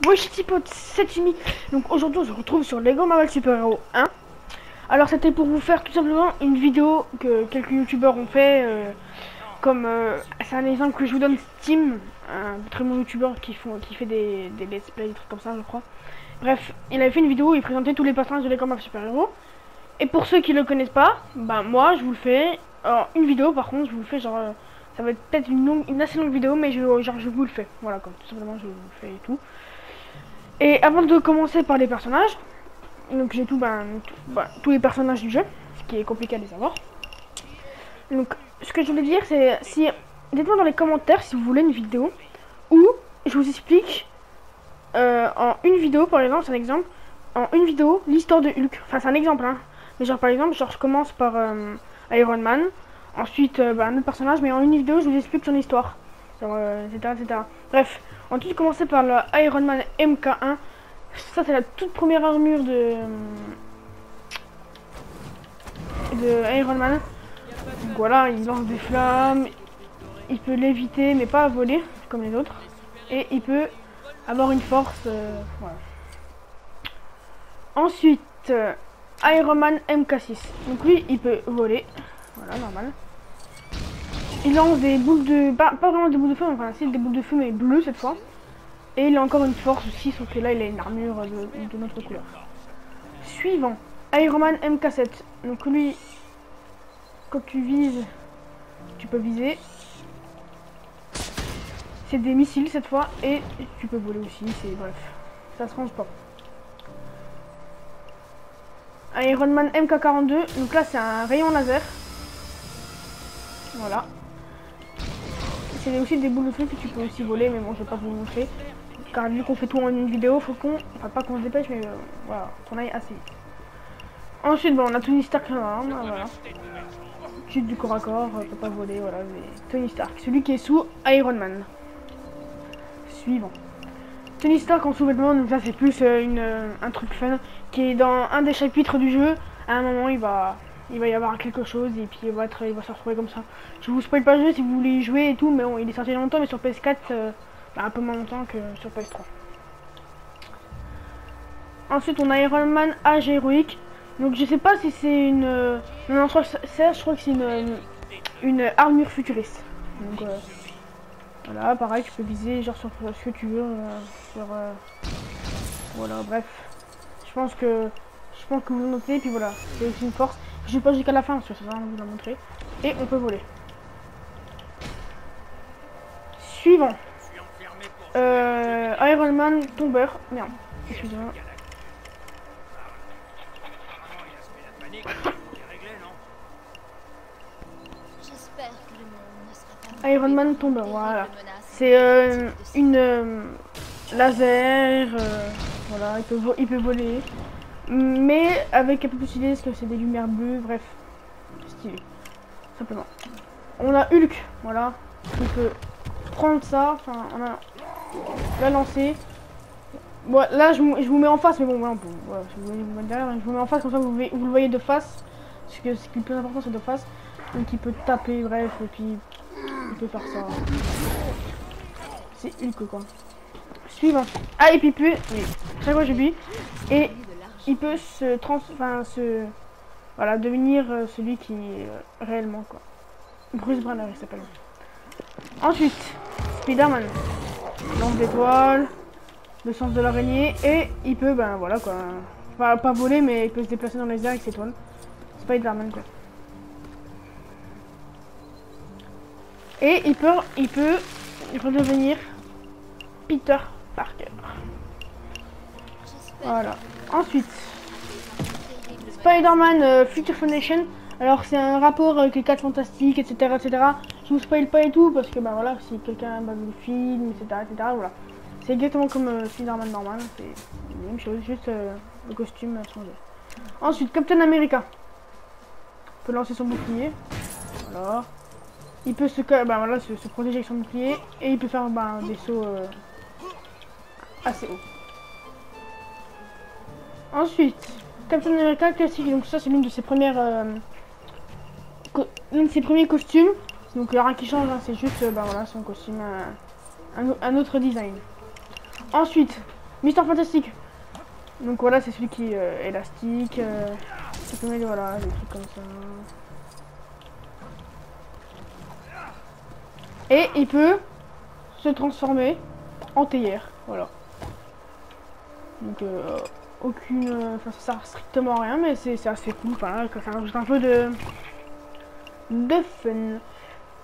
Wesh pote, c'est Jimmy. Donc aujourd'hui on se retrouve sur Lego Marvel Super Hero 1. Alors c'était pour vous faire tout simplement une vidéo que quelques youtubeurs ont fait. C'est un exemple que je vous donne, Steam, un très bon youtubeur qui fait des let's play, des trucs comme ça je crois. Bref, il avait fait une vidéo où il présentait tous les personnages de Lego Marvel Super Hero. Et pour ceux qui le connaissent pas, bah moi je vous le fais. Alors une vidéo par contre, je vous le fais genre... ça va être peut-être une assez longue vidéo, mais je vous le fais. Voilà, comme tout simplement je vous le fais et tout. Et avant de commencer par les personnages, donc j'ai tous les personnages du jeu, ce qui est compliqué à les savoir. Donc ce que je voulais dire c'est, si dites-moi dans les commentaires si vous voulez une vidéo où je vous explique en une vidéo, par exemple, c'est un exemple, en une vidéo l'histoire de Hulk. Enfin c'est un exemple hein. Mais genre par exemple, genre je commence par Iron Man, ensuite un autre personnage, mais en une vidéo je vous explique son histoire. Genre, etc., etc. Bref, ensuite commencer par le Iron Man MK1. Ça c'est la toute première armure de Iron Man. Donc voilà, il lance des flammes, il peut l'éviter mais pas voler comme les autres. Et il peut avoir une force. Voilà. Ensuite, Iron Man MK6. Donc lui il peut voler. Voilà, normal. Il lance des boules de... Pas vraiment des boules de feu, enfin si, des boules de feu mais bleues cette fois. Et il a encore une force aussi, sauf que là il a une armure de notre couleur. Suivant, Iron Man MK7. Donc lui, quand tu vises, tu peux viser. C'est des missiles cette fois, et tu peux voler aussi, c'est bref. Ça se range pas. Iron Man MK42, donc là c'est un rayon laser. Voilà. C'est aussi des boules de feu que tu peux aussi voler, mais bon je vais pas vous montrer. Car vu qu'on fait tout en une vidéo, faut qu'on... Enfin pas qu'on se dépêche, mais voilà, qu'on aille assez vite. Ensuite, bon, on a Tony Stark, voilà. Chute du corps à corps, peut pas voler, voilà. Mais Tony Stark, celui qui est sous Iron Man. Suivant. Tony Stark en sous-vêtements, donc ça c'est plus un truc fun, qui est dans un des chapitres du jeu. À un moment, il va y avoir quelque chose, et puis il va se retrouver comme ça. Je vous spoil pas le jeu si vous voulez y jouer et tout, mais bon, il est sorti il y a longtemps, mais sur PS4, un peu moins longtemps que sur PS3. Ensuite, on a Iron Man Age héroïque. Donc, je sais pas si c'est une... non, je crois que c'est une armure futuriste. Donc, voilà, pareil, tu peux viser genre sur ce que tu veux. Voilà, bref. Je pense que vous notez, puis voilà. C'est aussi une force. Je vais pas jusqu'à la fin, parce que ça va vous la montrer. Et on peut voler. Suivant. Iron Man tombeur. Merde, excusez-moi. Iron Man tombe, voilà. C'est une laser, voilà, il peut voler. Mais avec un peu plus d'idées, parce que c'est des lumières bleues, bref. Stylé, simplement. On a Hulk, voilà. Il peut prendre ça, enfin, on a la lancer. Bon, là, je vous mets en face, mais bon, voilà, voilà, je vous mets derrière, je vous mets en face, comme ça vous le voyez de face. Parce que ce qui est le plus important, c'est de face. Donc il peut taper, bref, et puis il peut faire ça. C'est Hulk quoi. Suivant. Ah, et puis il peut... Oui, chaque fois j'oublie. Et il peut voilà, devenir celui qui est réellement quoi. Bruce Banner il s'appelle. Ensuite, Spider-Man. Lance d'étoiles, le sens de l'araignée, et il peut, ben voilà quoi. Pas voler, mais il peut se déplacer dans les airs avec ses toiles. Spider-Man quoi. Et il peut redevenir Peter Parker. Voilà. Ensuite, Spider-Man Future Foundation. Alors c'est un rapport avec les 4 fantastiques, etc., etc. Je vous spoil pas et tout parce que bah voilà, si quelqu'un a vu le film, etc., etc. Voilà. C'est exactement comme Spider-Man normal. C'est la même chose, juste le costume changé. Ensuite, Captain America peut lancer son bouclier. Voilà. Il peut se protéger avec son bouclier et il peut faire des sauts assez hauts. Ensuite, Captain America classique, donc ça c'est l'une de ses premières, l'un de ses premiers costumes. Donc il n'y a rien qui change, hein, c'est juste voilà, son costume, un autre design. Ensuite, Mister Fantastique. Donc voilà, c'est celui qui est élastique. Ça peut mettre voilà, des trucs comme ça. Et il peut se transformer en théière. Voilà. Donc aucune. Enfin ça sert strictement à rien, mais c'est assez cool. Enfin, ça rajoute un peu de fun.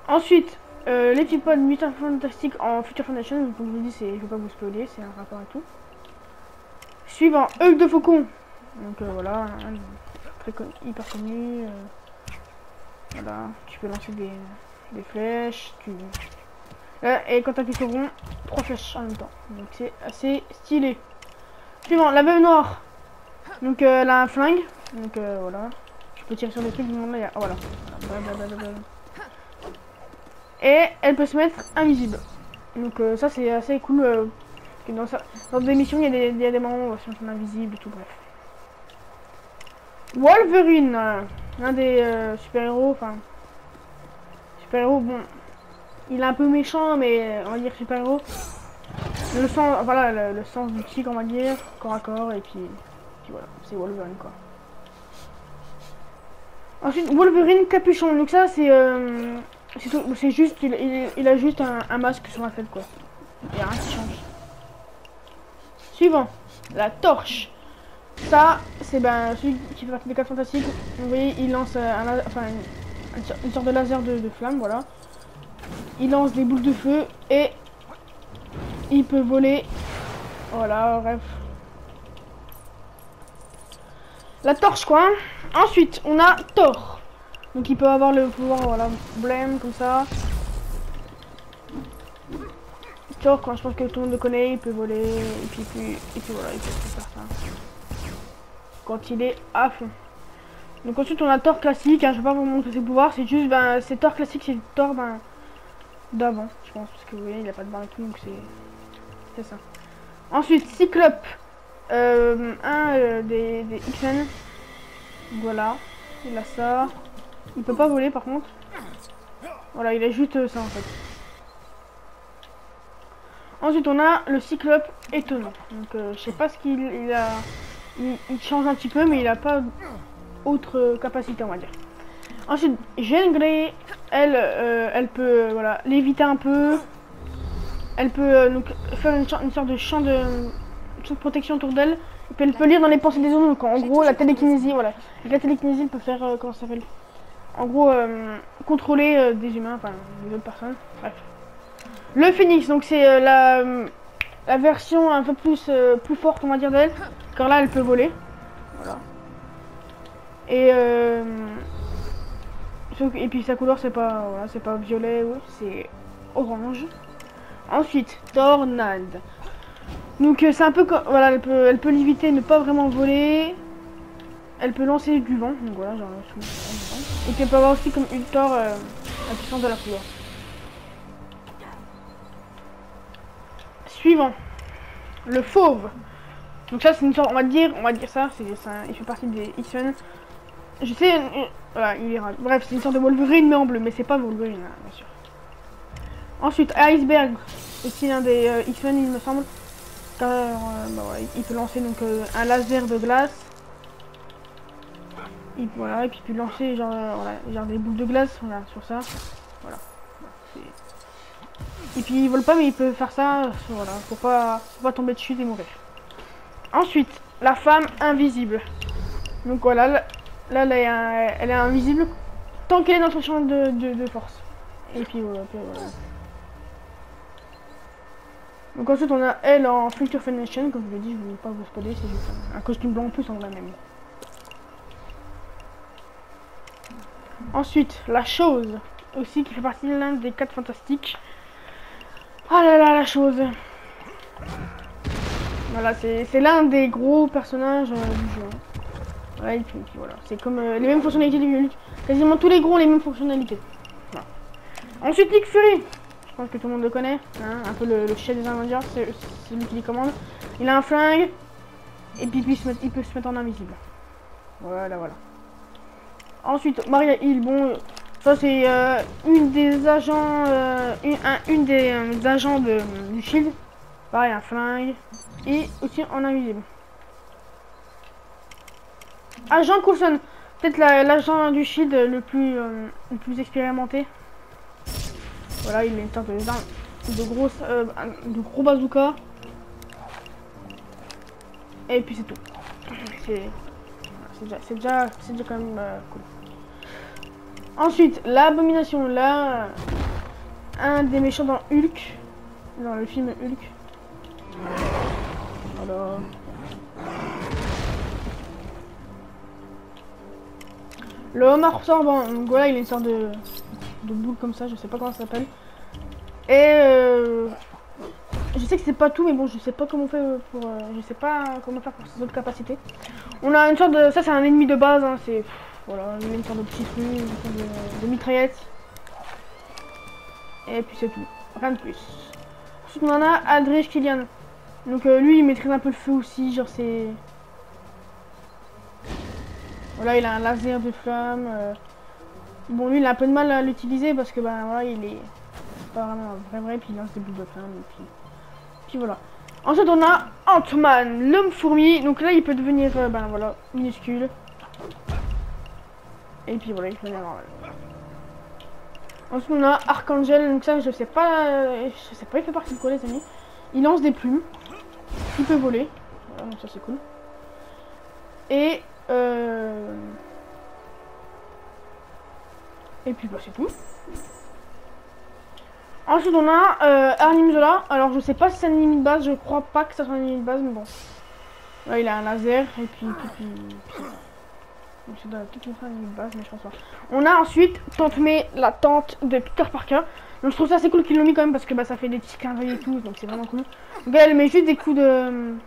Ensuite, l'épisode Mutant Fantastique en Future Foundation. Comme je vous dis, je vais pas vous spoiler, c'est un rapport et tout. Suivant, œil de faucon. Donc voilà, hyper connu. Voilà, tu peux lancer des flèches. Et quand tu appuies sur rond, 3 flèches en même temps. Donc c'est assez stylé. Suivant, la veuve noire. Donc elle a un flingue. Donc voilà. Je peux tirer sur des trucs du monde là. Oh, voilà. Et elle peut se mettre invisible. Donc ça c'est assez cool. Dans des missions il y a des moments où on se met invisible et tout, bref. Wolverine, un des super-héros, enfin super-héros, bon, il est un peu méchant, mais on va dire super-héros. Le sens, voilà, le sens du tigre, on va dire, corps à corps, et puis voilà, c'est Wolverine quoi. Ensuite, Wolverine capuchon, donc ça c'est juste, il a juste un masque sur la tête quoi. Il n'y a rien qui change. Suivant, la torche. Ça, c'est celui qui fait partie des 4 fantastiques. Vous voyez, il lance une sorte de laser de flamme, voilà. Il lance des boules de feu et il peut voler. Voilà, bref. La torche, quoi. Ensuite, on a Thor. Donc, il peut avoir le pouvoir, voilà, blême, comme ça. Thor, quoi, je pense que tout le monde le connaît, il peut voler, et puis voilà, il peut faire ça. Quand il est à fond. Donc ensuite on a Thor classique, hein, je vais pas vous montrer ses pouvoirs, c'est juste c'est Thor classique, c'est Thor d'avant, je pense, parce que vous voyez il a pas de barre et tout, donc c'est ça. Ensuite Cyclope, des X-Men, voilà, il a ça, il peut pas voler par contre, voilà, il a juste ça en fait. Ensuite on a le Cyclope étonnant, donc je sais pas ce qu'il a, il change un petit peu, mais il a pas autre capacité on va dire. Ensuite Jean Grey, elle peut voilà léviter un peu, elle peut donc faire une sorte de champ de protection autour d'elle, et puis elle peut lire dans les pensées des autres, donc en gros la télékinésie, voilà, la télékinésie elle peut faire comment ça s'appelle, en gros contrôler des humains, enfin des autres personnes, bref. Le Phénix, donc c'est la version un peu plus forte on va dire d'elle, car là elle peut voler, voilà. Et puis sa couleur c'est pas voilà, c'est pas violet, c'est orange. Ensuite Tornade. Donc c'est un peu comme voilà, elle peut l'éviter, ne pas vraiment voler. Elle peut lancer du vent, donc voilà, genre du vent. Et puis elle peut avoir aussi comme une Thor la puissance de la couleur. Suivant, le Fauve. Donc ça c'est une sorte, on va dire ça, il fait partie des X-Men. Je sais, voilà, il ira. Bref, c'est une sorte de Wolverine mais en bleu, mais c'est pas Wolverine, hein, bien sûr. Ensuite, Iceberg, aussi un des X-Men, il me semble. Car ouais, il peut lancer donc un laser de glace. Et voilà, et puis il peut lancer genre des boules de glace, voilà, sur ça. Voilà. Et puis il vole pas, mais il peut faire ça, voilà, pour pas tomber dessus et mourir. Ensuite, la femme invisible. Donc voilà. Là, elle est invisible tant qu'elle est dans son champ de force. Et puis voilà, Donc ensuite on a elle en Future Foundation, comme je l'ai dit, je ne vais pas vous spoiler, c'est juste un costume blanc en plus en vrai même. Ensuite, la chose, aussi qui fait partie de l'un des 4 fantastiques. Ah là là, la chose. Voilà, c'est l'un des gros personnages du jeu. Voilà, et puis voilà, c'est comme les mêmes fonctionnalités du Hulk. Quasiment tous les gros ont les mêmes fonctionnalités. Voilà. Ensuite, Nick Fury. Je pense que tout le monde le connaît. Hein, un peu le chef des Avengers, c'est lui qui les commande. Il a un flingue. Et puis il peut se mettre en invisible. Voilà. Ensuite, Maria Hill. Bon, ça c'est une des agents, une des agents du Shield. Pareil, un flingue. Et aussi en invisible. Agent Coulson. Peut-être l'agent du shield le plus expérimenté. Voilà, il a une sorte de gros bazooka. Et puis c'est tout. C'est déjà quand même cool. Ensuite, l'abomination. Là, un des méchants dans Hulk. Dans le film Hulk. Voilà. Le homard absorbant. Donc voilà, il a une sorte de boule comme ça. Je sais pas comment ça s'appelle. Et je sais que c'est pas tout, mais bon, je sais pas comment on fait pour. Je sais pas comment faire pour ses autres capacités. On a une sorte de. Ça, c'est un ennemi de base. Hein, c'est. Voilà, il a une sorte de petit truc, une sorte de mitraillette. Et puis c'est tout. Rien de plus. Ensuite, on en a Aldrich Killian. Donc lui, il maîtrise un peu le feu aussi. Genre, c'est. Voilà, il a un laser de flamme. Bon, lui, il a un peu de mal à l'utiliser parce que, ben voilà, il est pas vraiment vrai, puis il lance des boules de flamme. Et puis voilà. Ensuite, on a Ant-Man, l'homme fourmi. Donc là, il peut devenir, ben voilà, minuscule. Et puis voilà, il peut devenir normal. Ensuite, on a Archangel. Donc ça, je sais pas, il fait partie de quoi, les amis. Il lance des plumes. Il peut voler. Voilà, donc ça, c'est cool. Et puis bah c'est tout. Ensuite on a Arnim Zola. Alors je sais pas si c'est un ennemi de base, je crois pas que ça soit un ennemi de base, mais bon. Là il a un laser et puis donc ça doit peut-être être un ennemi de base, mais je pense pas. On a ensuite Tante May, la tante de Peter Parker. Donc je trouve ça assez cool qu'ils l'ont mis quand même parce que bah ça fait des petits clins d'œil et tout, donc c'est vraiment cool. Donc elle met juste des coups de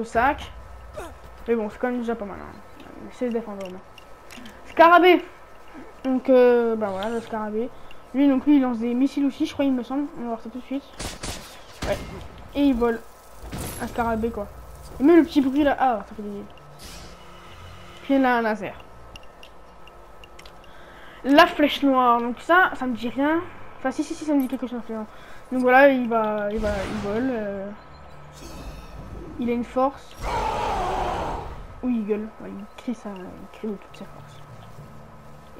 sac. Mais bon, c'est quand même déjà pas mal. Hein. C'est se défendre vraiment. Scarabée. Donc, bah voilà, le scarabée. Lui, donc lui, il lance des missiles aussi, je crois, il me semble. On va voir ça tout de suite. Ouais. Et il vole. Un scarabée, quoi. Et même le petit bruit là. Ah, ça fait des. Puis il a un laser. La flèche noire. Donc ça me dit rien. Enfin, si, ça me dit quelque chose. Donc voilà, il vole. Il a une force. Oui, il gueule. Ouais, il crie ça, il crie de toutes ses forces.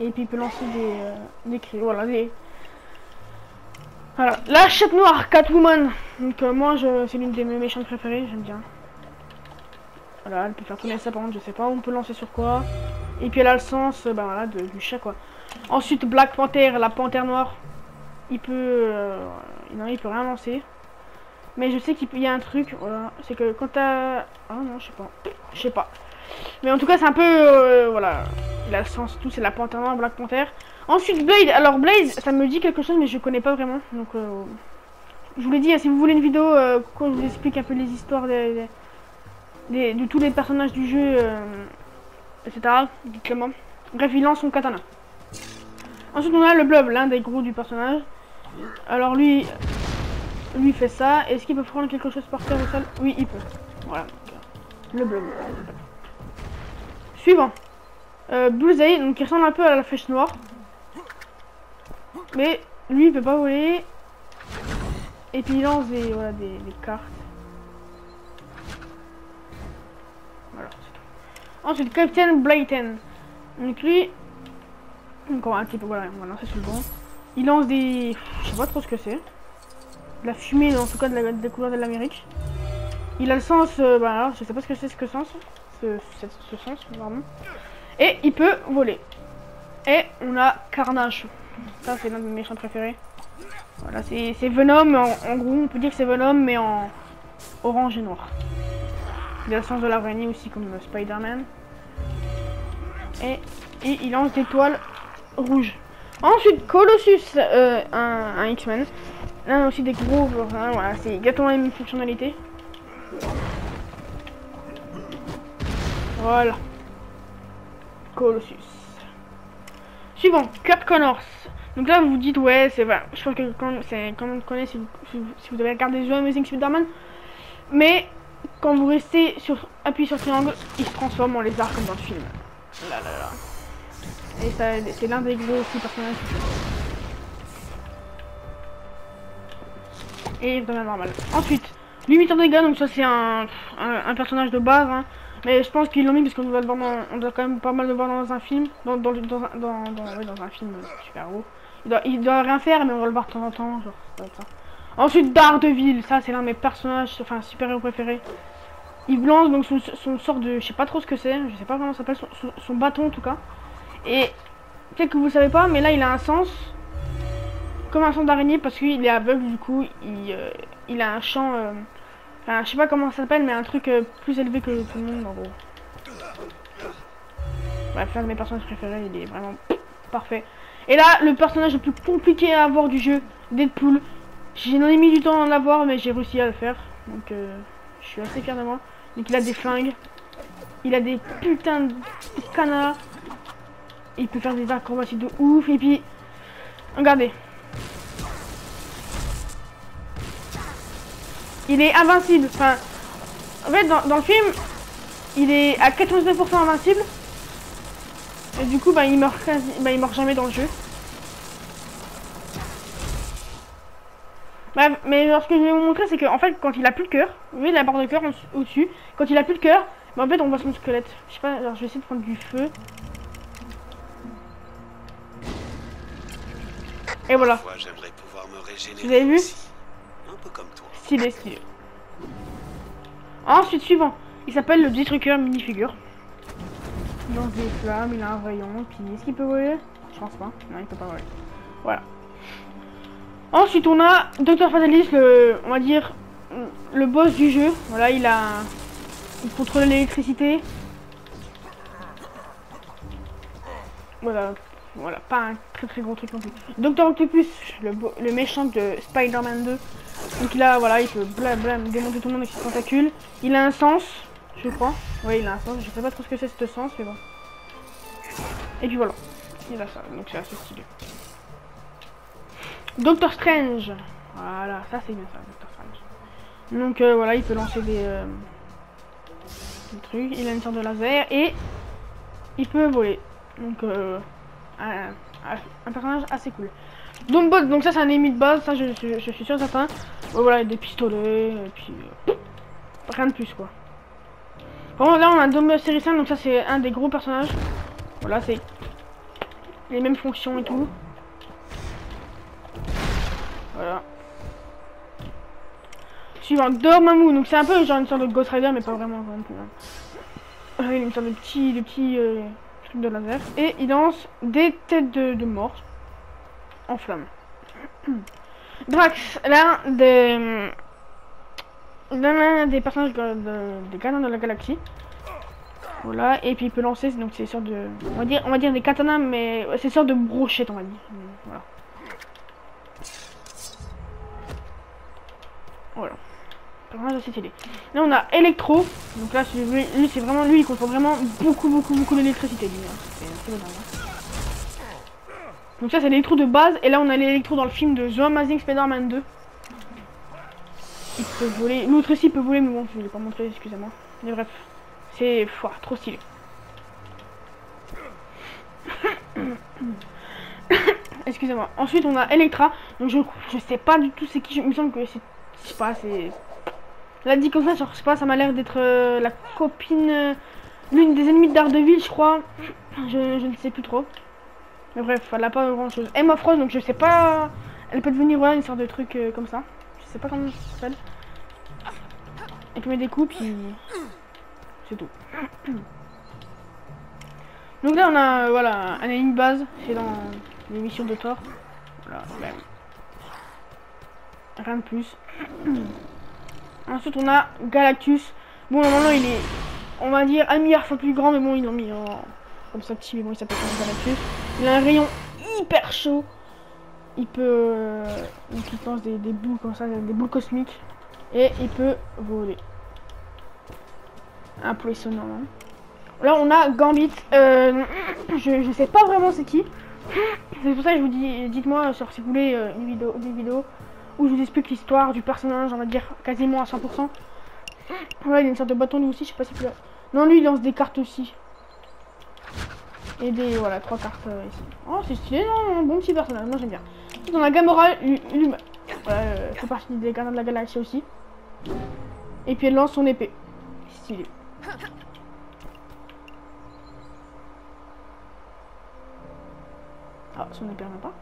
Et puis il peut lancer des cris. Voilà, Voilà. La chatte noire, Catwoman. Donc moi, c'est l'une de mes méchantes préférées, j'aime bien. Voilà, elle peut faire tourner ça par contre, je sais pas. On peut lancer sur quoi. Et puis elle a le sens, ben voilà, du chat quoi. Ensuite, Black Panther, la panthère noire. Il peut, non, il peut rien lancer. Mais je sais qu'il y a un truc, voilà, c'est que quand t'as... Ah non, je sais pas. Mais en tout cas, c'est un peu, voilà, il a le sens tout, c'est la panthère noire, Black Panther. Ensuite, Blade. Alors, Blade, ça me dit quelque chose, mais je connais pas vraiment. Donc, je vous l'ai dit, hein, si vous voulez une vidéo quand je vous explique un peu les histoires de tous les personnages du jeu, etc., dites-le moi. Bref, il lance son katana. Ensuite, on a le Blob, l'un des gros du personnage. Alors, lui fait ça. Est-ce qu'il peut prendre quelque chose par terre au sol? Oui, il peut. Voilà. Le Blob. Suivant. Bullseye, donc il ressemble un peu à la flèche noire. Mais lui il peut pas voler. Et puis il lance des cartes. Voilà, c'est tout. Ensuite, Captain Blayton. Donc lui, encore un petit peu, voilà, on va lancer sur le banc. Il lance des... Je sais pas trop ce que c'est. De la fumée, en tout cas des couleurs de l'Amérique. Il a le sens, bah alors, je sais pas ce que c'est, ce sens. Ce sens, vraiment. Et il peut voler. Et on a Carnage. Ça, c'est l'un de mes méchants préférés. Voilà, c'est Venom. En gros, on peut dire que c'est Venom, mais en orange et noir. Il a le sens de l'araignée aussi, comme Spider-Man. Et il lance des toiles rouges. Ensuite, Colossus, un X-Men. Là, aussi des gros. Voilà, c'est exactement la même fonctionnalité. Voilà. Colossus. Suivant, Kurt Connors. Donc là, vous vous dites, ouais, c'est vrai. Je pense que c'est quand même connaît si vous avez regardé The Amazing Spider-Man. Mais quand vous restez appuyé sur triangle, il se transforme en lézard comme dans le film. Là, là, là. Et ça, c'est l'un des gros aussi personnages. Et il devient normal. Ensuite, 8 de dégâts, donc ça c'est un personnage de base, hein. Mais je pense qu'ils l'ont mis parce qu'on doit le voir on doit quand même pas mal le voir dans un film, dans un film super-héros. Il doit rien faire, mais on va le voir de temps en temps, genre, ça doit être ça. Ensuite, Daredevil, ça c'est l'un de mes personnages, enfin super-héros préférés. Il lance donc son sort de, je sais pas trop ce que c'est, je sais pas comment ça s'appelle, son bâton en tout cas. Et peut-être que vous savez pas, mais là il a un sens comme un sens d'araignée parce qu'il est aveugle, du coup il a un champ, enfin, je sais pas comment ça s'appelle, mais un truc plus élevé que tout le monde en gros. Bref, l'un de mes personnages préférés, il est vraiment parfait. Et là, le personnage le plus compliqué à avoir du jeu, Deadpool. J'en ai mis du temps à en avoir, mais j'ai réussi à le faire. Donc je suis assez fier de moi. Donc il a des flingues, il a des putains de canards, il peut faire des acrobaties de ouf, et puis regardez, il est invincible. Enfin, en fait dans le film il est à 99% invincible, et du coup bah il meurt jamais dans le jeu. Bref, mais ce que je vais vous montrer, c'est qu'en fait, quand il a plus de cœur, vous voyez la barre de cœur au-dessus, quand il a plus de cœur, bah, en fait, on voit son squelette. Je sais pas, alors je vais essayer de prendre du feu. Et voilà. Vous avez vu? Stylé, stylé. Ensuite, suivant, il s'appelle le Destructeur minifigure. Il lance des flammes, il a un rayon, puis est-ce qu'il peut voler? Je pense pas, non, il peut pas voler. Voilà. Ensuite on a Dr Fatalis, on va dire le boss du jeu. Voilà, il contrôle l'électricité. Voilà, pas un très gros truc non plus. Dr Octopus, le méchant de Spider-Man 2. Donc là, voilà, il peut démonter tout le monde avec ses tentacules. Il a un sens, je crois. Oui, il a un sens, je sais pas trop ce que c'est ce sens, mais bon. Et puis voilà, il a ça, donc c'est assez stylé. Doctor Strange, voilà, ça c'est bien ça, Doctor Strange. Donc voilà, il peut lancer des trucs, il a une sorte de laser et il peut voler. Donc un personnage assez cool. Donc ça c'est un ennemi de base, ça je suis sûr certain. Voilà, des pistolets, et puis rien de plus quoi. Bon là on a Dom série 5, donc ça c'est un des gros personnages. Voilà, c'est les mêmes fonctions et tout. Voilà. Suivant, Dormammu, donc c'est un peu genre une sorte de Ghost Rider, mais pas vraiment non plus. Il a une sorte de petit truc de laser. Et il lance des têtes de mort en flammes. Drax, l'un des personnages des Gardiens de la Galaxie. Voilà, et puis il peut lancer, donc c'est sorte de. On va dire des katanas, mais c'est sorte de brochettes, on va dire. Voilà. Voilà. Personnage assez stylé. Là on a Electro. Donc là lui c'est vraiment lui, il contrôle vraiment beaucoup d'électricité lui. Hein. Donc ça c'est l'électro de base. Et là on a l'électro dans le film de The Amazing Spider-Man 2. Il peut voler. L'autre ici peut voler, mais bon je ne l'ai pas montré, excusez-moi. Mais bref. C'est trop stylé. Excusez-moi. Ensuite on a Electra. Donc je sais pas du tout c'est qui. Il me semble que c'est. Je sais pas, c'est. Là dit comme ça, genre, je sais pas, ça m'a l'air d'être la copine. L'une des ennemis de Daredevil, je crois. Je ne sais plus trop. Mais bref, elle a pas grand chose. Emma Frost, donc je sais pas. Elle peut devenir voilà, une sorte de truc comme ça. Je sais pas comment ça s'appelle. Elle peut mettre des coups, puis. C'est tout. Donc là, on a voilà, un ennemi de base. C'est dans l'émission de Thor. Voilà, même. Rien de plus. Ensuite on a Galactus. Bon normalement il est, on va dire, un milliard fois plus grand, mais bon ils l'ont mis en comme ça petit, mais bon il s'appelle Galactus. Il a un rayon hyper chaud. Il peut donc il lance des boules comme ça, des boules cosmiques. Et il peut voler. Un poissonnant. Hein. Là on a Gambit. Je sais pas vraiment c'est qui. C'est pour ça que je vous dis, dites-moi si vous voulez des vidéos où je vous explique l'histoire du personnage, on va dire quasiment à 100%. Voilà, il a une sorte de bâton lui aussi, je sais pas si tu l'as. Non, lui il lance des cartes aussi. Et des, voilà, 3 cartes ici. Oh, c'est stylé, non, un bon petit personnage, moi j'aime bien. Ensuite on a Gamora, voilà, fait partie des Gardiens de la Galaxie aussi. Et puis elle lance son épée. Stylé. Ah, son épée revient pas.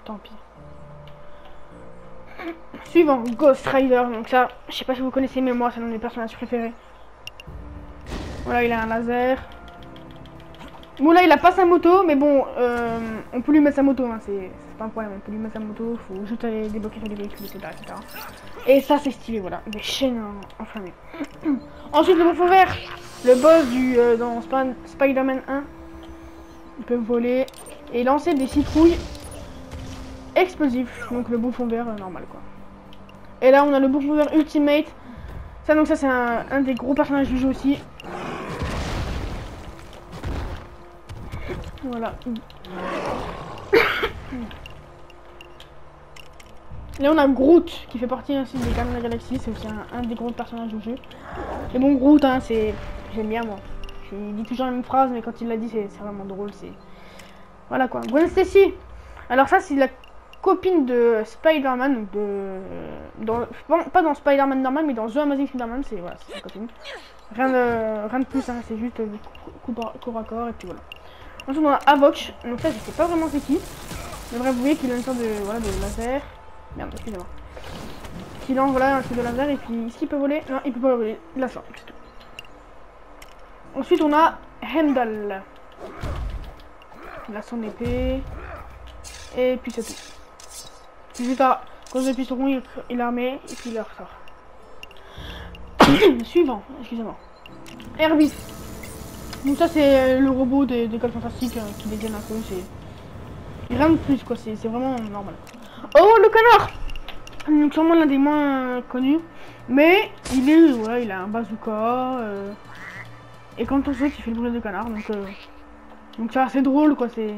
Tant pis. Suivant, Ghost Rider. Donc ça, je sais pas si vous connaissez, mais moi, c'est l'un de mes personnages préférés. Voilà, il a un laser. Bon, là, il a pas sa moto, mais bon, on peut lui mettre sa moto, hein, c'est pas un problème. On peut lui mettre sa moto, faut juste aller débloquer sur les véhicules, etc. Et ça, c'est stylé, voilà, des chaînes enflammées. Ensuite, le bouffon vert, le boss du dans Spider-Man 1. Il peut voler et lancer des citrouilles explosifs. Donc le bouffon vert normal, quoi. Et là, on a le bouffon vert Ultimate. Ça, donc ça, c'est un des gros personnages du jeu aussi. Voilà. Là on a Groot qui fait partie ainsi des Gardiens de la Galaxie, c'est aussi un des gros personnages du jeu. Et bon, Groot, hein, c'est... j'aime bien moi. Il dit toujours la même phrase, mais quand il l'a dit, c'est vraiment drôle. C'est voilà quoi. Gwen Stacy. Alors ça, c'est la copine de Spider-Man, pas dans Spider-Man normal, mais dans The Amazing Spider-Man, c'est voilà, c'est sa copine. Rien de plus, hein, c'est juste corps à corps et puis voilà. Ensuite on a Avox, donc ça je sais pas vraiment c'est qui. Mais bref, vous voyez qu'il a une sorte de, voilà, de laser. Merde, excusez-moi. Qui lance voilà, un truc de laser et puis ici il peut voler. Non, il peut pas voler, il la sort, c'est tout. Ensuite on a Heimdall. Il a son épée. Et puis c'est tout. Juste à, quand j'appuie sur rond, il la remet et puis il la ressort. Suivant, excusez-moi. Herbis. Donc ça c'est le robot des 4 fantastiques qui dégaine un peu, c'est rien de plus quoi, c'est vraiment normal. Oh le canard. Donc sûrement l'un des moins connus, mais il est, voilà, il a un bazooka et quand on saute il fait le bruit de canard, donc c'est assez drôle quoi, c'est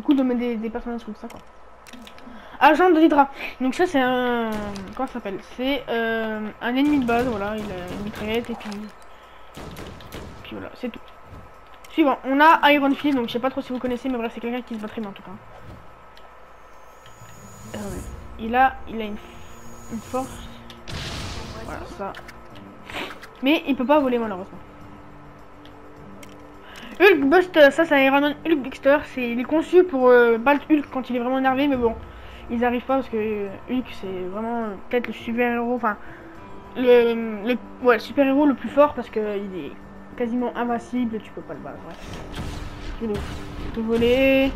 cool de mettre des personnages comme ça quoi. Agent de l'Hydra, donc ça c'est un, comment ça s'appelle, c'est un ennemi de base, voilà, il a une mitraillette et puis voilà, c'est tout. Suivant, on a Iron Fist, donc je sais pas trop si vous connaissez, mais bref, c'est quelqu'un qui se bat très bien en tout cas. Il a une force. Voilà, ça. Mais il peut pas voler malheureusement. Hulkbuster, ça c'est Iron Man Hulkbuster, il est conçu pour battre Hulk quand il est vraiment énervé, mais bon, ils arrivent pas parce que Hulk c'est vraiment peut-être le super-héros, enfin, le super-héros le plus fort parce que il est quasiment invincible, tu peux pas le battre. Ouais. Il peut voler.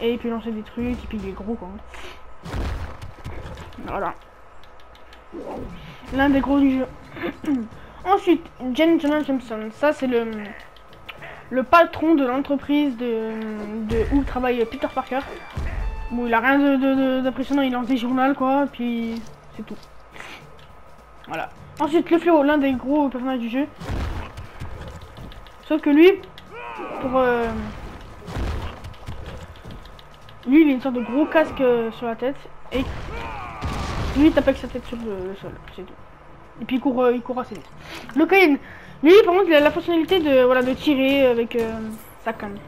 Et il peut lancer des trucs, et puis il est gros quoi. Voilà. L'un des gros du jeu. Ensuite, Jen Jonah Jameson. Ça c'est le patron de l'entreprise où travaille Peter Parker. Bon, il a rien d'impressionnant, il lance des journaux quoi, puis c'est tout. Voilà. Ensuite, le fléau, l'un des gros personnages du jeu. Sauf que lui, lui, il a une sorte de gros casque sur la tête. Et lui, il tape avec sa tête sur le sol. C'est tout. Et puis, il court assez vite. Le Kain, lui, par contre, il a la fonctionnalité de tirer avec sa canne.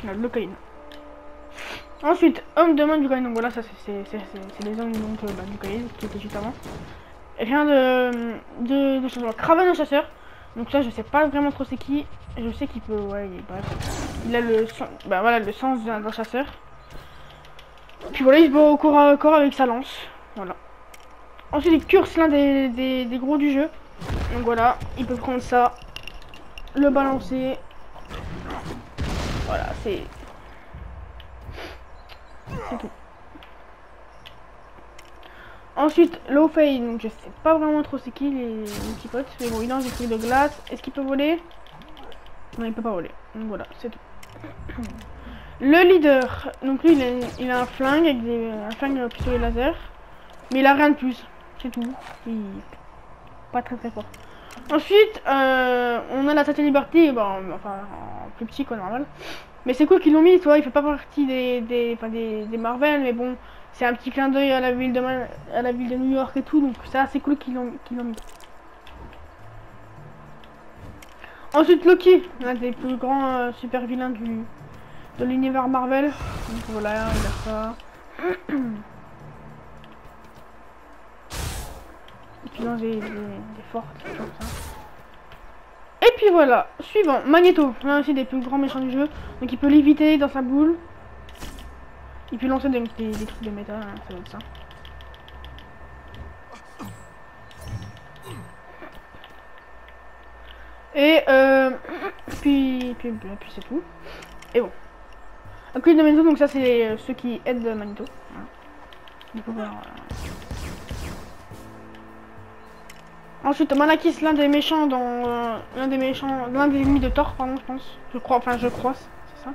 Le Kain. Ensuite, homme de main du Kain, donc voilà, ça c'est les hommes donc, du Kain qui était juste avant. Rien de changement. Kraven le chasseur, donc ça je sais pas vraiment trop c'est qui. Je sais qu'il peut, ouais, bref. Il a le sens d'un chasseur. Puis voilà, il se bat au corps à corps avec sa lance. Voilà. Ensuite, il curse l'un des gros du jeu. Donc voilà, il peut prendre ça, le balancer. Voilà, c'est tout. Ensuite, Lofei, donc je sais pas vraiment trop c'est qui les petits potes, mais bon, il lance des trucs de glace. Est-ce qu'il peut voler? Non, il peut pas voler. Donc voilà, c'est tout. Le leader, donc lui, il a un flingue avec un flingue pistolet laser, mais il a rien de plus. C'est tout. Il est pas très fort. Ensuite, on a la Statue de Liberté, bon, enfin, en plus petit quoi, normal. Mais c'est cool qu'ils l'ont mis, tu vois, il fait pas partie des Marvel, mais bon, c'est un petit clin d'œil à la ville de New York et tout, donc c'est assez cool qu'ils l'ont mis. Ensuite Loki, l'un des plus grands super vilains de l'univers Marvel. Donc voilà, il a ça. Et puis dans des fortes, comme ça. Et puis voilà, suivant, Magneto, l'un aussi des plus grands méchants du jeu. Donc il peut l'éviter dans sa boule. Il peut lancer des trucs de métal, hein, ça doit être ça. Et puis c'est tout. Et bon. Après de Magneto, donc ça c'est ceux qui aident Magneto. Du coup, voilà. Ensuite, Manakis, l'un des méchants dans l'un des ennemis de Thor, pardon, je pense. Je crois, c'est ça.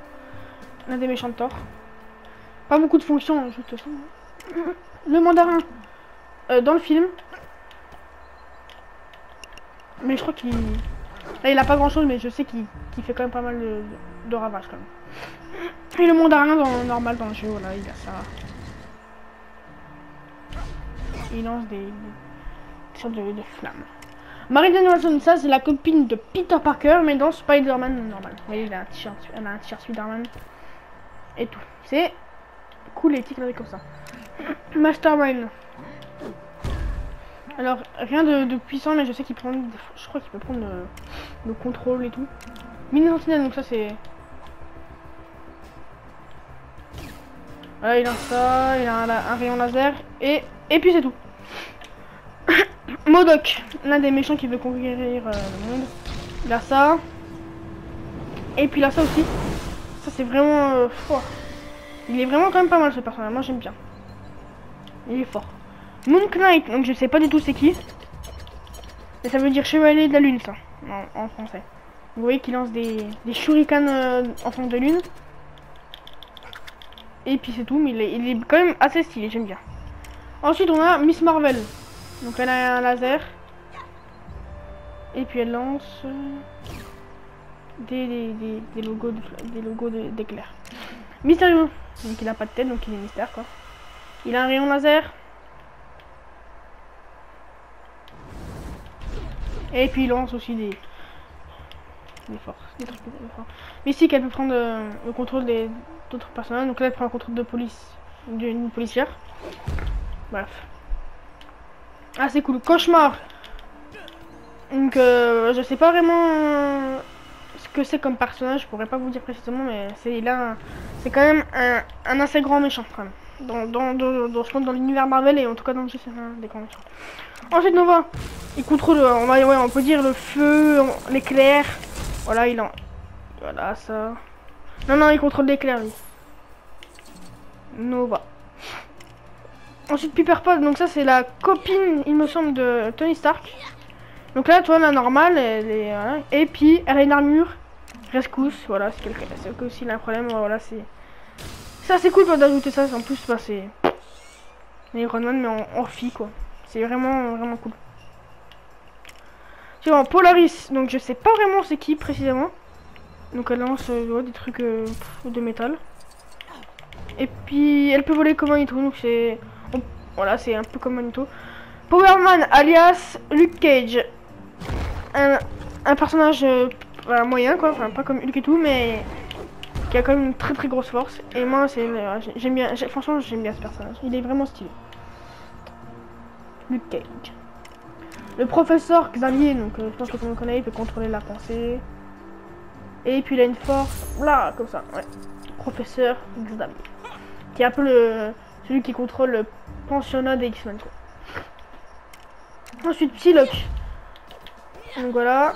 L'un des méchants de Thor. Pas beaucoup de fonctions, juste ça. Le mandarin dans le film. Mais je crois qu'il... Là, il a pas grand chose, mais je sais qu'il fait quand même pas mal de ravages quand même. Et le mandarin normal dans le jeu, voilà, il a ça. Il lance des sortes de flammes. Mary Jane Watson, ça c'est la copine de Peter Parker, mais dans Spider-Man normal. Vous voyez, elle a un t-shirt Spider-Man et tout. C'est cool et titres comme ça. Mastermind. Alors rien de puissant, mais je sais qu'il prend. Je crois qu'il peut prendre le contrôle et tout. Mini Sentinelle, donc ça c'est. Voilà, il a ça, il a un rayon laser et puis c'est tout. MODOK, l'un des méchants qui veut conquérir le monde. Il a ça. Et puis il a ça aussi. Ça c'est vraiment fort. Il est vraiment quand même pas mal ce personnage. Moi j'aime bien. Il est fort. Moon Knight, donc je sais pas du tout c'est qui. Mais ça veut dire chevalier de la lune ça. En français. Vous voyez qu'il lance des shurikens en forme de lune. Et puis c'est tout. Mais il est quand même assez stylé. J'aime bien. Ensuite on a Miss Marvel. Donc elle a un laser. Et puis elle lance des logos d'éclairs. Mystérieux. Donc il a pas de tête, donc il est mystère quoi. Il a un rayon laser. Et puis il lance aussi des forces, des trucs forts. Mystique, elle peut prendre le contrôle d'autres personnages. Donc là elle prend le contrôle de police, d'une policière. Bref. Ah c'est cool. Cauchemar. Donc je sais pas vraiment ce que c'est comme personnage, je pourrais pas vous dire précisément, mais c'est quand même un assez grand méchant quand même. Je pense dans l'univers Marvel et en tout cas dans le jeu c'est un des grands méchants. Ensuite Nova, il contrôle, on peut dire le feu, l'éclair. Voilà, voilà ça. Non, il contrôle l'éclair lui. Nova. Ensuite Pepper Potts, donc ça c'est la copine, il me semble, de Tony Stark. Donc là, toi, la normale, voilà. Et puis elle a une armure rescousse, voilà, c'est aussi un problème, voilà, c'est cool d'ajouter ça, en plus, bah, c'est Iron Man, mais en fille, quoi. C'est vraiment cool. Suivant, Polaris, donc je sais pas vraiment c'est qui précisément. Donc elle lance des trucs de métal. Et puis elle peut voler comme Magneto, donc voilà, c'est un peu comme Magneto. Power Man, alias Luke Cage. Un personnage moyen quoi, enfin pas comme Hulk et tout, mais qui a quand même une très grosse force. Et moi j'aime bien, franchement j'aime bien ce personnage, il est vraiment stylé. Luke Cage. Le professeur Xavier, donc je pense que tout le monde connaît, il peut contrôler la pensée. Et puis il a une force, là, comme ça, ouais. Professeur Xavier. Qui est un peu celui qui contrôle le pensionnat des X-Men. Ensuite Psylocke. Donc voilà,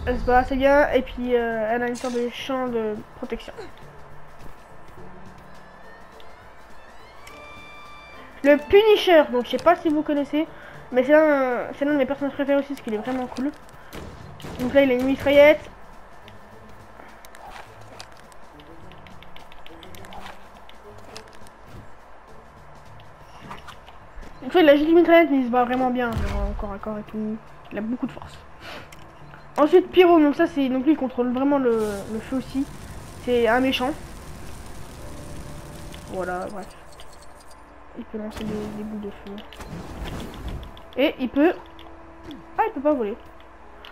elle se bat assez bien et puis elle a une sorte de champ de protection. Le Punisher, donc je sais pas si vous connaissez, mais c'est l'un de mes personnages préférés aussi parce qu'il est vraiment cool. Donc là il a une mitraillette. Une fois il a juste une mitraillette mais il se bat vraiment bien, encore à corps et tout. Il a beaucoup de force. Ensuite Pyro, donc ça c'est, donc lui il contrôle vraiment le feu aussi. C'est un méchant. Voilà, bref. Il peut lancer des boules de feu. Et il peut... Ah, il peut pas voler.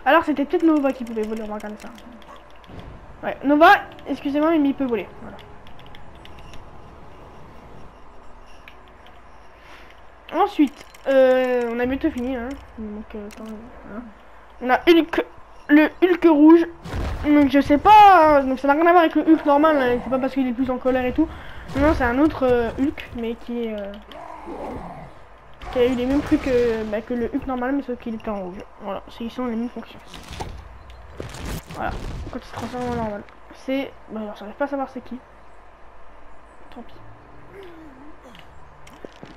Alors c'était peut-être Nova qui pouvait voler, on va regarder ça. Ouais, Nova, excusez-moi, mais il peut voler. Voilà. Ensuite, on a bientôt fini. Hein. Donc, attends, hein. On a Hulk, le Hulk rouge. Donc je sais pas, donc ça n'a rien à voir avec le Hulk normal. Hein. C'est pas parce qu'il est plus en colère et tout. Non, c'est un autre Hulk, mais qui a eu les mêmes trucs que le Hulk normal, mais sauf qu'il était en rouge. Voilà, ils sont les mêmes fonctions. Voilà, quand il se transforme en normal. C'est... Bah alors, j'arrive pas à savoir c'est qui. Tant pis.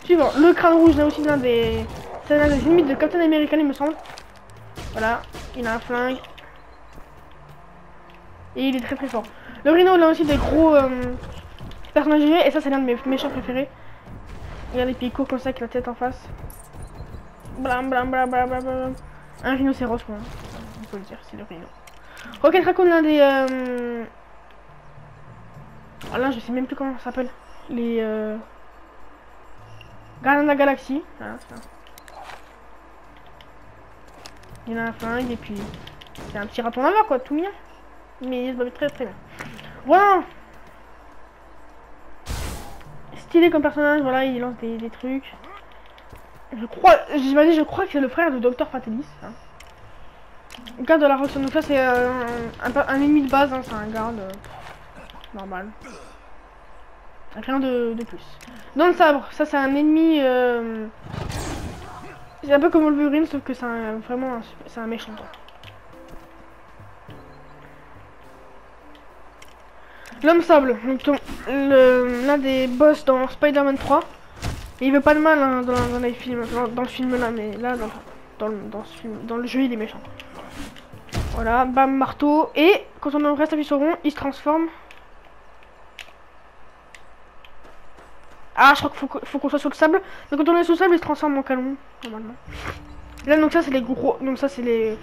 Suivant, le crâne rouge, là aussi l'un des... C'est l'un des ennemis de Captain America, il me semble. Voilà, il a un flingue. Et il est très très fort. Le Rhino, là aussi des gros personnages GG, et ça c'est l'un de mes méchants préférés. Regardez, puis il court comme ça avec la tête en face. Blam blam blam blam blam blam. Un rhinocéros, quoi. On peut le dire, c'est le Rhino. Rocket Raccoon, l'un des... Oh là, je sais même plus comment ça s'appelle. Les... Gardiens de la Galaxie. Voilà, ça. Il a un flingue et puis... C'est un petit raton laveur, quoi, tout mignon. Mais il se bat très très bien. Voilà. Stylé comme personnage, voilà, il lance des trucs. Je crois que c'est le frère de Dr Fatalis. Hein. Garde de la roche, donc ça c'est un ennemi de base, hein, c'est un garde normal. Rien de plus. Dans le sabre, ça c'est un ennemi. C'est un peu comme Wolverine, sauf que c'est vraiment un méchant. L'homme sable, l'un des boss dans Spider-Man 3. Et il veut pas de mal hein, dans les films, dans le film là, mais là dans le jeu il est méchant. Voilà, bam, marteau. Et quand on reste appuyé sur rond, il se transforme. Ah, je crois qu'il faut qu'on soit sur le sable. Donc quand on est sur le sable, il se transforme en canon, normalement. Là, donc ça, c'est les gros... Donc ça, c'est les...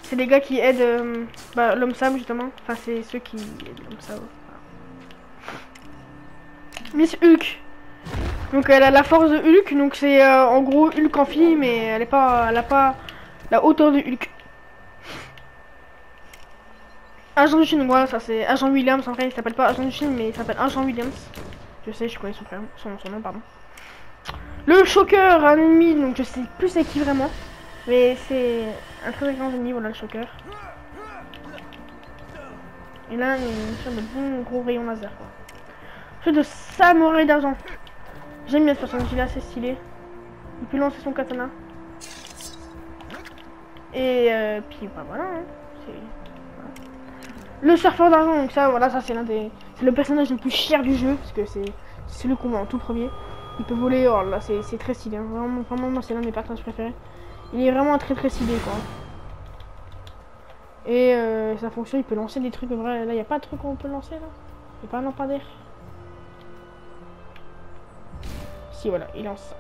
C'est les gars qui aident l'homme sable, justement. Enfin, c'est ceux qui aident l'homme sable. Voilà. Miss Hulk. Donc elle a la force de Hulk. Donc c'est en gros Hulk en fille, mais elle a pas la hauteur de Hulk. Agent du Chine, voilà, ça c'est Agent Williams. En vrai, il s'appelle pas Agent du Chine, mais il s'appelle Agent Williams. Je sais, je connais son nom, pardon. Le Shocker, un ennemi, donc je sais plus c'est qui vraiment. Mais c'est un très grand ennemi, voilà le Shocker. Et là, une sorte de bon gros rayon laser, quoi. Jeu de samouraï d'argent. J'aime bien ce personnage, il est assez stylé. Il peut lancer son katana. Et puis bah voilà, hein. Voilà. Le surfeur d'argent, donc ça, voilà, ça c'est c'est le personnage le plus cher du jeu, parce que c'est celui qu'on voit en tout premier. Il peut voler, oh là, c'est très stylé, hein. Vraiment, moi c'est l'un de mes personnages préférés. Il est vraiment très stylé, quoi. Et sa fonction, il peut lancer des trucs, vrai, là, il n'y a pas de truc qu'on peut lancer, là. Il n'y a pas un lampadaire. Si, voilà, il lance ça.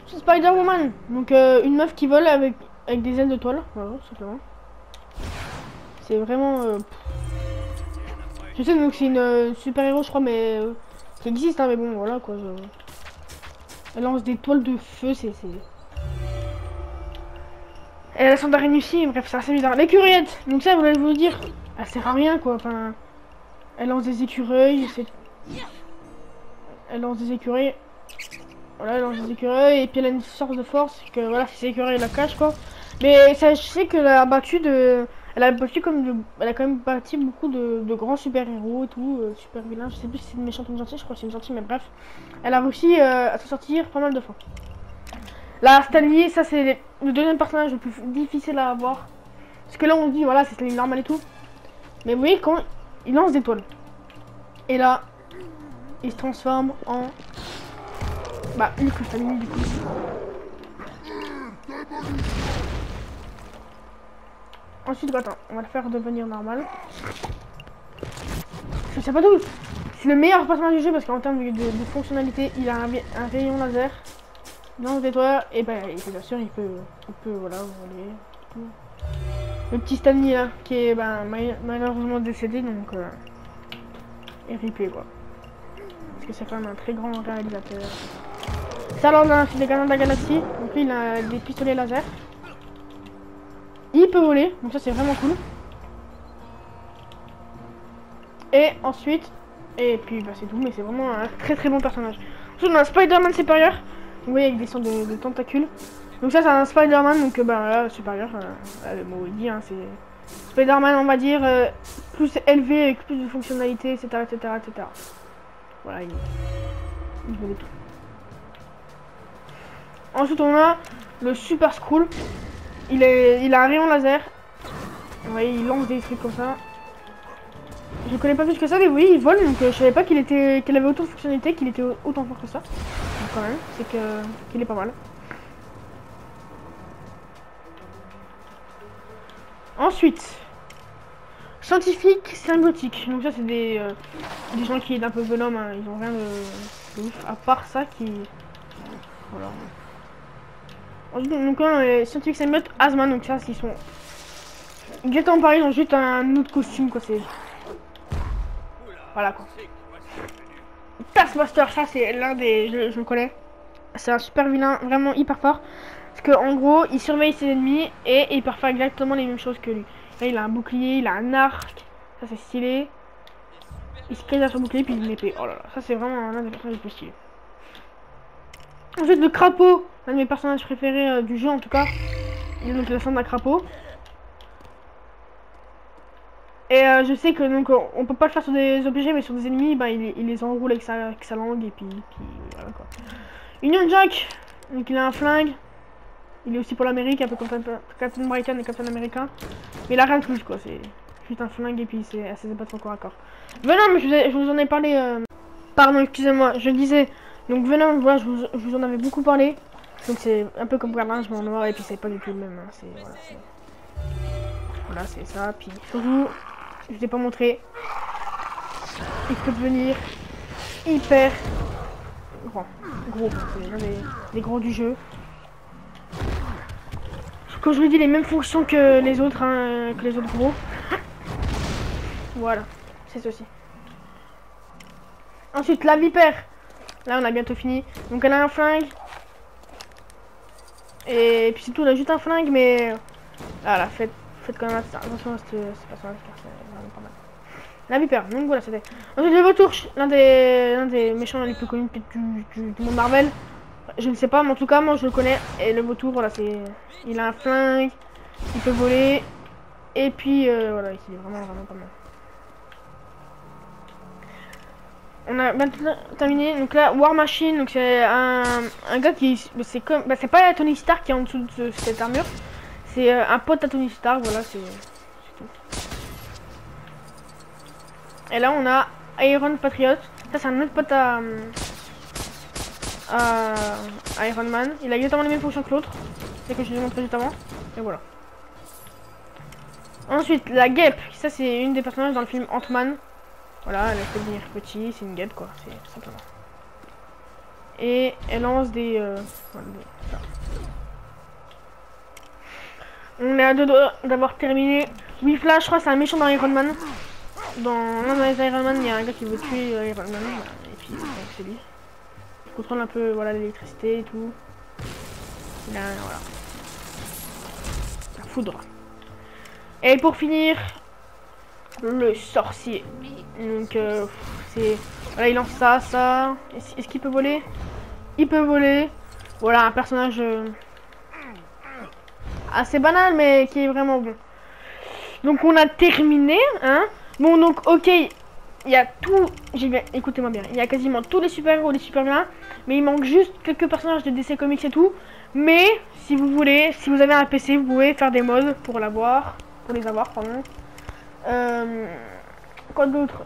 C'est Spider-Woman, donc une meuf qui vole avec des ailes de toile, voilà, simplement. C'est vraiment... Je sais donc c'est une super-héros, je crois, mais... qui existe, hein, mais bon, voilà, quoi. Elle lance des toiles de feu, c'est... Elle a son d'araignée aussi, bref, c'est assez bizarre. L'écureuillette, donc ça, vous allez vous dire, elle sert à rien, quoi, enfin... Elle lance des écureuils, elle lance des écureuils. Voilà, elle lance des écureuils, et puis elle a une sorte de force, que voilà, ces écureuils la cachent, quoi. Mais ça, je sais qu'elle a battu elle a quand même battu beaucoup de grands super-héros et tout, super vilains. Je sais plus si c'est une méchante ou une gentille, je crois que c'est une gentille, mais bref. Elle a réussi à se sortir pas mal de fois. La Stanley, ça c'est le deuxième personnage le plus difficile à avoir. Parce que là on dit, voilà, c'est normal et tout. Mais vous voyez, quand il lance des toiles. Et là, il se transforme en... Bah, Hulk Stanley du coup. Ensuite, attends, on va le faire devenir normal. Je sais pas d'où. C'est le meilleur personnage du jeu parce qu'en termes de fonctionnalité, il a un rayon laser. Il lance des toits et bah, bien sûr, il peut voilà, voler. Le petit Stanley là, qui est malheureusement décédé, donc RIP quoi. Parce que c'est quand même un très grand réalisateur. Ça, alors, c'est des Gardiens de la Galaxie. Donc lui, il a des pistolets laser. il peut voler, donc ça c'est vraiment cool. Et ensuite, et puis bah c'est tout, mais c'est vraiment un très bon personnage. Ensuite on a un Spider-Man supérieur, vous voyez avec des sortes de tentacules. Donc ça c'est un Spider-Man, donc bah là supérieur, le mot il dit, hein, c'est Spider-Man on va dire plus élevé avec plus de fonctionnalités, etc. Voilà, il voulait tout. Ensuite on a le Super Skrull. Il a un rayon laser. Vous voyez, il lance des trucs comme ça. Je connais pas plus que ça, mais oui, il vole, donc je savais pas qu'il avait autant de fonctionnalités, qu'il était autant fort que ça. Donc quand même, c'est qu'il est pas mal. Ensuite, scientifique symbiotique. Donc ça c'est des gens qui aident un peu Venom, hein. Ils ont rien de ouf, à part ça qui... Voilà. Ensuite, donc là, scientifique symbiote Asman, donc ça ils sont exactement pareil, ils ont juste un autre costume quoi, c'est... Voilà quoi. Taskmaster, ça c'est l'un des... Je le connais. C'est un super vilain, vraiment hyper fort. Parce que en gros, il surveille ses ennemis et il peut faire exactement les mêmes choses que lui. Là, il a un bouclier, il a un arc. Ça c'est stylé. Il se cache derrière son bouclier puis il a une épée. Oh là là, ça c'est vraiment l'un des personnages les plus stylés. Ensuite le crapaud, un de mes personnages préférés du jeu en tout cas. Il est donc la forme d'un crapaud. Et je sais que donc on peut pas le faire sur des objets, mais sur des ennemis, bah, il les enroule avec sa langue et puis voilà quoi. Union Jack, donc il a un flingue. Il est aussi pour l'Amérique, un peu comme Captain American et Captain America. Mais il a rien de plus quoi, c'est juste un flingue et puis c'est assez pas trop corps à corps. Venom, je vous en ai parlé. Pardon, excusez-moi, je disais. Donc Venom, voilà, je vous en avais beaucoup parlé. Donc c'est un peu comme Carnage mais en noir et puis c'est pas du tout le même. Hein. Voilà, c'est ça. Puis surtout, je t'ai pas montré. Il peut devenir hyper gros. C'est l'un des gros du jeu. Comme je vous dis, les mêmes fonctions que les autres, hein, gros. Voilà, c'est ceci. Ensuite, la vipère. Là, on a bientôt fini. Donc, elle a un flingue. Et puis c'est tout, on a juste un flingue, mais... Voilà, faites quand même attention à ce personnage, car c'est vraiment pas mal. La vipère, donc voilà, c'était. Ensuite, le vautour, l'un des méchants les plus connus du monde Marvel. Je ne sais pas, mais en tout cas, moi je le connais. Et le vautour, voilà, c'est... Il a un flingue, il peut voler. Et puis, voilà, il est vraiment pas mal. On a maintenant terminé. Donc là, War Machine, donc c'est un gars qui... C'est comme... Bah, c'est pas Tony Stark qui est en dessous de cette armure. C'est un pote à Tony Stark, voilà, c'est tout. Et là, on a Iron Patriot. Ça, c'est un autre pote à Iron Man. Il a exactement les mêmes fonctions que l'autre. C'est que je vous ai montré juste avant. Et voilà. Ensuite, la guêpe. Ça, c'est une des personnages dans le film Ant-Man. Voilà, elle peut devenir petit. C'est une guêpe, quoi. C'est tout simplement. Et elle lance des... voilà, ça. On est à deux doigts d'avoir terminé. Whiplash, je crois, c'est un méchant dans Iron Man. Dans l'un des Iron Man, il y a un gars qui veut tuer Iron Man. Et puis, c'est lui. Il contrôle un peu, voilà, l'électricité et tout. Il a, voilà. La foudre. Et pour finir, le sorcier. Donc, c'est... Voilà, il lance ça. Est-ce qu'il peut voler? Il peut voler. Voilà, un personnage... assez banal mais qui est vraiment bon. Donc on a terminé, hein. Bon donc ok, il y a tout, écoutez-moi bien, il y a quasiment tous les super-héros, les super-vilains, mais il manque juste quelques personnages de DC Comics et tout. Mais si vous voulez, si vous avez un PC, vous pouvez faire des mods pour les avoir, pardon. Quoi d'autre,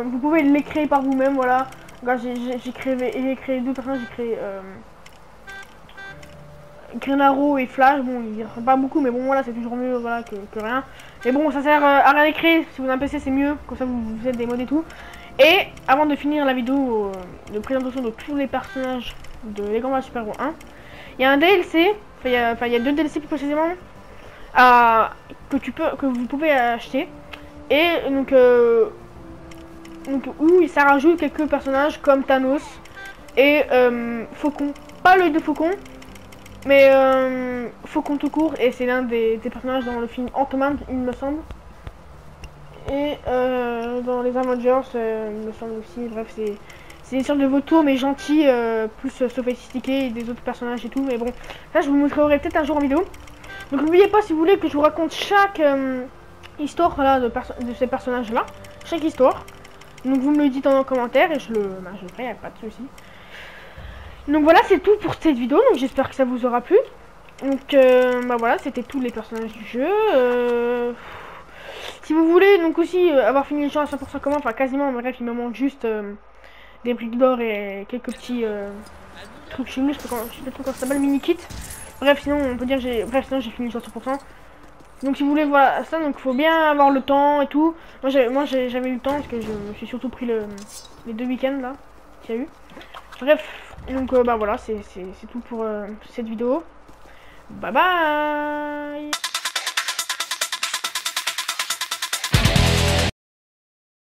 vous pouvez les créer par vous-même, voilà. J'ai créé deux personnages, j'ai créé Green Arrow et Flash. Bon, il n'y en a pas beaucoup, mais bon, voilà, c'est toujours mieux, voilà, que rien. Mais bon, ça sert à rien d'écrire. Si vous avez un PC, c'est mieux, comme ça vous faites des mods et tout. Et avant de finir la vidéo de présentation de tous les personnages de Lego Marvel Super Hero 1, il y a un DLC, il y a deux DLC plus précisément, que vous pouvez acheter. Et donc où ça rajoute quelques personnages comme Thanos et Faucon. Pas l'œil de Faucon, Mais Faucon tout court, et c'est l'un des personnages dans le film Ant-Man, il me semble. Et dans les Avengers, il me semble aussi. Bref, c'est une sorte de vautour, mais gentil, plus sophistiqué et des autres personnages et tout. Mais bon, ça je vous montrerai peut-être un jour en vidéo. Donc n'oubliez pas, si vous voulez, que je vous raconte chaque histoire là, de ces personnages-là. Chaque histoire. Donc vous me le dites en commentaire et je le ferai, y a pas de souci. Donc voilà, c'est tout pour cette vidéo. Donc j'espère que ça vous aura plu. Donc bah voilà, c'était tous les personnages du jeu. Si vous voulez donc aussi avoir fini le jeu à 100% comment, enfin quasiment, bref, il me manque juste des briques d'or et quelques petits trucs chimiques, je sais pas comment ça s'appelle, mini kit. Bref, sinon on peut dire sinon j'ai fini le jeu à 100%. Donc si vous voulez voilà ça, donc faut bien avoir le temps et tout. Moi j'avais eu le temps parce que je me suis surtout pris les 2 week-ends là qu'il y a eu. Bref, donc bah voilà, c'est tout pour cette vidéo. Bye bye.